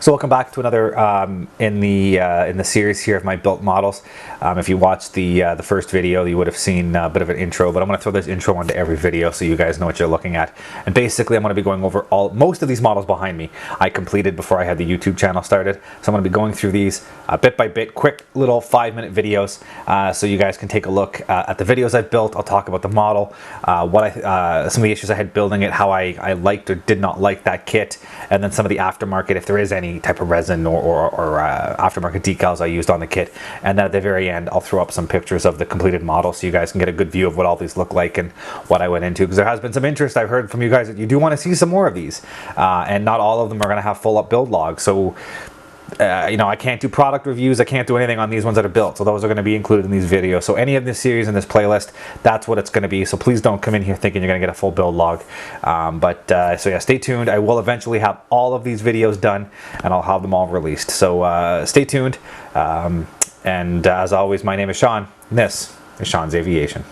So welcome back to another in the series here of my built models. If you watched the first video, you would have seen a bit of an intro, but I'm going to throw this intro onto every video so you guys know what you're looking at. And basically, I'm going to be going over most of these models behind me. I completed before I had the YouTube channel started, so I'm going to be going through these bit by bit, quick little 5-minute videos, so you guys can take a look at the videos I've built. I'll talk about the model, some of the issues I had building it, how I liked or did not like that kit, and then some of the aftermarket, if there is any type of resin or aftermarket decals I used on the kit. And then at the very end, I'll throw up some pictures of the completed model so you guys can get a good view of what all these look like and what I went into, because there has been some interest. I've heard from you guys that you do want to see some more of these, and not all of them are going to have full up build logs. So you know, I can't do product reviews, I can't do anything on these ones that are built, so those are going to be included in these videos. So any of this series in this playlist, that's what it's going to be. So please don't come in here thinking you're going to get a full build log. So yeah, stay tuned. I will eventually have all of these videos done, and I'll have them all released. So stay tuned. And as always, my name is Sean, and this is Sean's Aviation.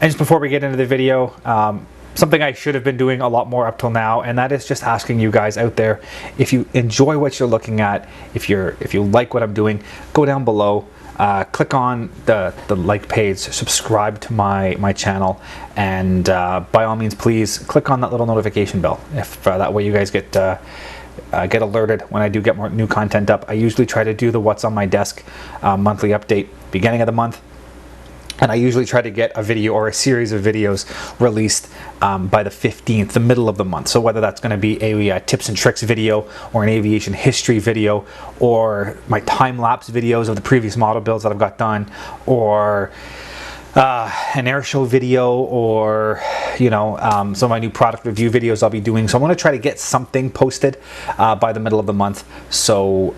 And just before we get into the video, something I should have been doing a lot more up till now, and that is just asking you guys out there, if you enjoy what you're looking at, if you like what I'm doing, go down below, click on the like page, subscribe to my channel, and by all means, please click on that little notification bell. If that way you guys get alerted when I do get more new content up. I usually try to do the What's on My Desk monthly update beginning of the month. And I usually try to get a video or a series of videos released by the 15th, the middle of the month. So whether that's going to be a tips and tricks video, or an aviation history video, or my time-lapse videos of the previous model builds that I've got done, or an air show video, or you know, some of my new product review videos I'll be doing. So I want to try to get something posted by the middle of the month. So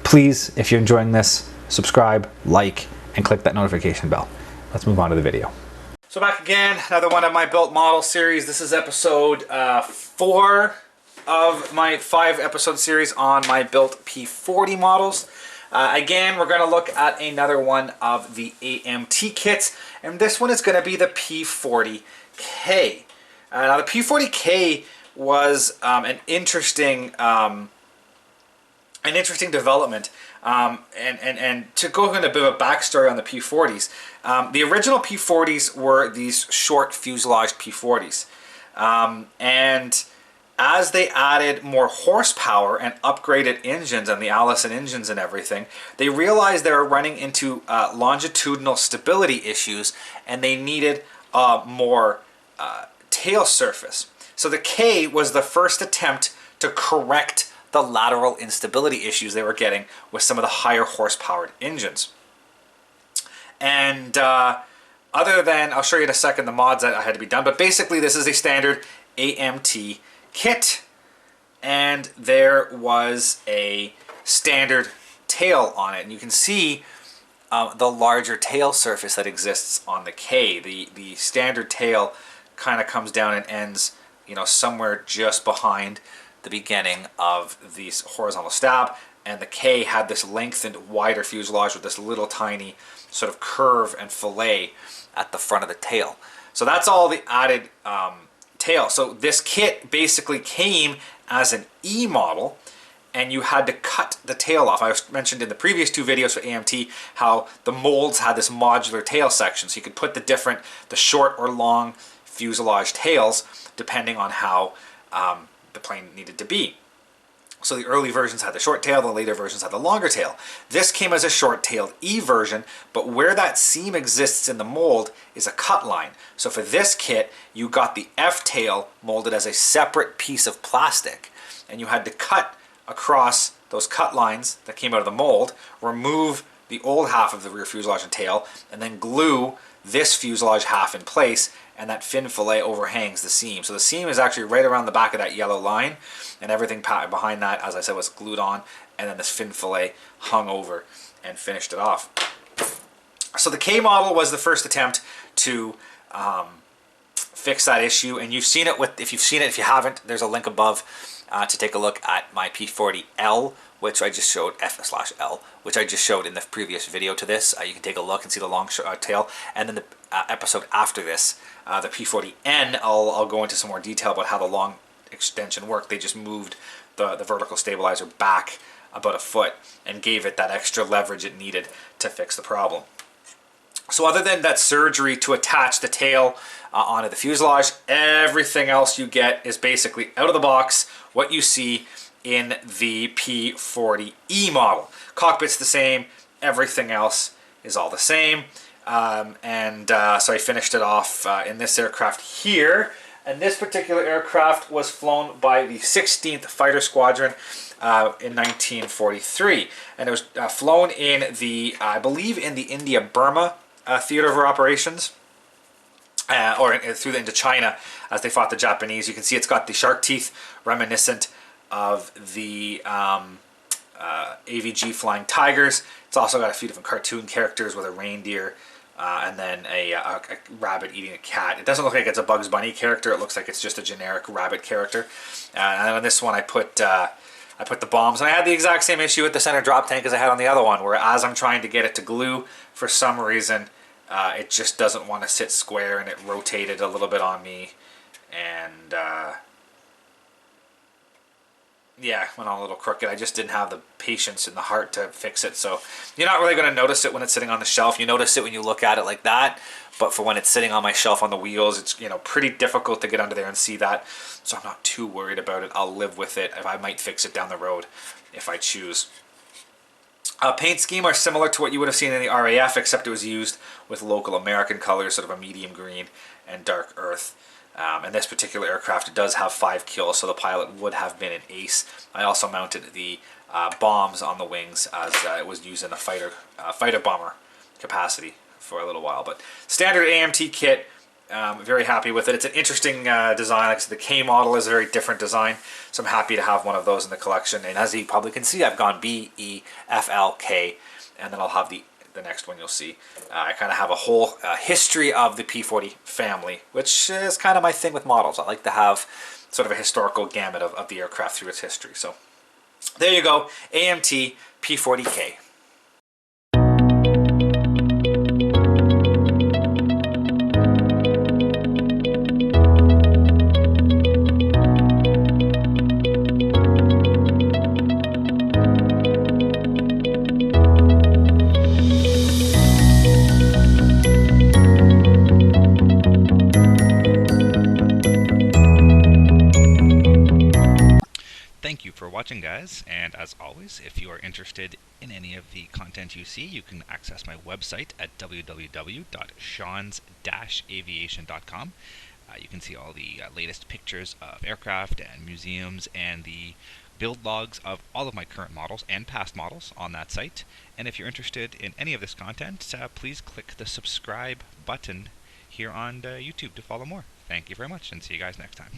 please, if you're enjoying this, subscribe, like, and click that notification bell. Let's move on to the video. So back again, another one of my built model series. This is episode 4 of my 5-episode series on my built P-40 models. Again, we're going to look at another one of the AMT kits, and this one is going to be the P-40K. Now the P-40K was an interesting development. And to go into a bit of a backstory on the P-40s, the original P-40s were these short fuselage P-40s. And as they added more horsepower and upgraded engines and the Allison engines and everything, they realized they were running into longitudinal stability issues, and they needed more tail surface. So the K was the first attempt to correct the lateral instability issues they were getting with some of the higher horsepowered engines. And other than, I'll show you in a second the mods that I had to be done, but basically this is a standard AMT kit, and there was a standard tail on it, and you can see the larger tail surface that exists on the K. The standard tail kind of comes down and ends, you know, somewhere just behind the beginning of this horizontal stab, and the K had this lengthened, wider fuselage with this little tiny sort of curve and fillet at the front of the tail. So that's all the added tail. So this kit basically came as an E model, and you had to cut the tail off. I mentioned in the previous 2 videos for AMT how the molds had this modular tail section, so you could put the short or long fuselage tails depending on how the plane needed to be. So the early versions had the short tail, the later versions had the longer tail. This came as a short-tailed E version, but where that seam exists in the mold is a cut line. So for this kit, you got the F tail molded as a separate piece of plastic, and you had to cut across those cut lines that came out of the mold, remove the old half of the rear fuselage and tail, and then glue this fuselage half in place, and that fin fillet overhangs the seam. So the seam is actually right around the back of that yellow line, and everything behind that, as I said, was glued on, and then this fin fillet hung over and finished it off. So the K model was the first attempt to fix that issue. And you've seen it with, if you haven't, there's a link above to take a look at my P40L, which I just showed, F/L, which I just showed in the previous video to this. You can take a look and see the long tail. And then the episode after this, the P40N, I'll go into some more detail about how the long extension worked. They just moved the vertical stabilizer back about a foot and gave it that extra leverage it needed to fix the problem. So other than that surgery to attach the tail onto the fuselage, everything else you get is basically out of the box what you see in the P40E model. Cockpit's the same, everything else is all the same. So I finished it off in this aircraft here. And this particular aircraft was flown by the 16th Fighter Squadron in 1943. And it was flown in the, I believe, in the India-Burma theater of operations. Or through into China as they fought the Japanese. You can see it's got the shark teeth reminiscent of the AVG Flying Tigers. It's also got a few different cartoon characters with a reindeer and then a rabbit eating a cat. It doesn't look like it's a Bugs Bunny character. It looks like it's just a generic rabbit character. And on this one I put the bombs. And I had the exact same issue with the center drop tank as I had on the other one, where as I'm trying to get it to glue, for some reason it just doesn't want to sit square, and it rotated a little bit on me, and yeah, went on a little crooked. I just didn't have the patience and the heart to fix it. So you're not really going to notice it when it's sitting on the shelf. You notice it when you look at it like that, but for when it's sitting on my shelf on the wheels, it's, you know, pretty difficult to get under there and see that. So I'm not too worried about it. I'll live with it. I might fix it down the road if I choose. Paint scheme are similar to what you would have seen in the RAF, except it was used with local American colors, sort of a medium green and dark earth. And this particular aircraft does have 5 kills, so the pilot would have been an ace. I also mounted the bombs on the wings as it was used in the fighter bomber capacity for a little while. But standard AMT kit, very happy with it. It's an interesting design. Like I said, the K model is a very different design, so I'm happy to have one of those in the collection. And as you probably can see, I've gone B, E, F, L, K, and then I'll have the next one you'll see. I kind of have a whole history of the P40 family, which is kind of my thing with models. I like to have sort of a historical gamut of the aircraft through its history. So there you go, AMT P-40K. Thank you for watching, guys, and as always, if you are interested in any of the content you see, you can access my website at www.seans-aviation.com. You can see all the latest pictures of aircraft and museums and the build logs of all of my current models and past models on that site. And if you're interested in any of this content, please click the subscribe button here on YouTube to follow more. Thank you very much, and see you guys next time.